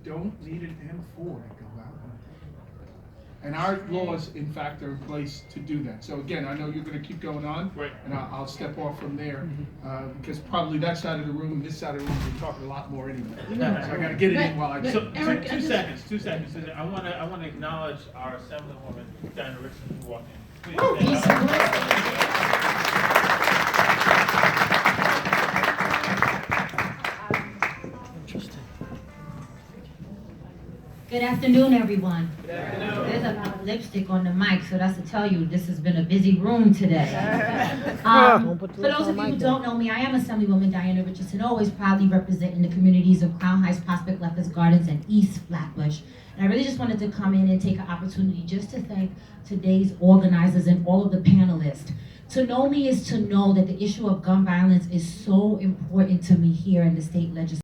don't need an M4 to go out. And our laws, in fact, are in place to do that. So again, I know you're gonna keep going on. Right. And I'll step off from there, because probably that side of the room, this side of the room, we're talking a lot more anyway. So I gotta get it in while I So, can. Eric, two seconds. I wanna acknowledge our Assemblywoman, Diana Richardson, who walked in. Please stand up. Good afternoon, everyone. There's a lot of lipstick on the mic, so that's to tell you this has been a busy room today. For those of you who don't know me, I am Assemblywoman Diana Richardson, always proudly representing the communities of Crown Heights, Prospect, Lefferts Gardens, and East Flatbush. And I really just wanted to come in and take an opportunity just to thank today's organizers and all of the panelists. To know me is to know that the issue of gun violence is so important to me here in the state legislature.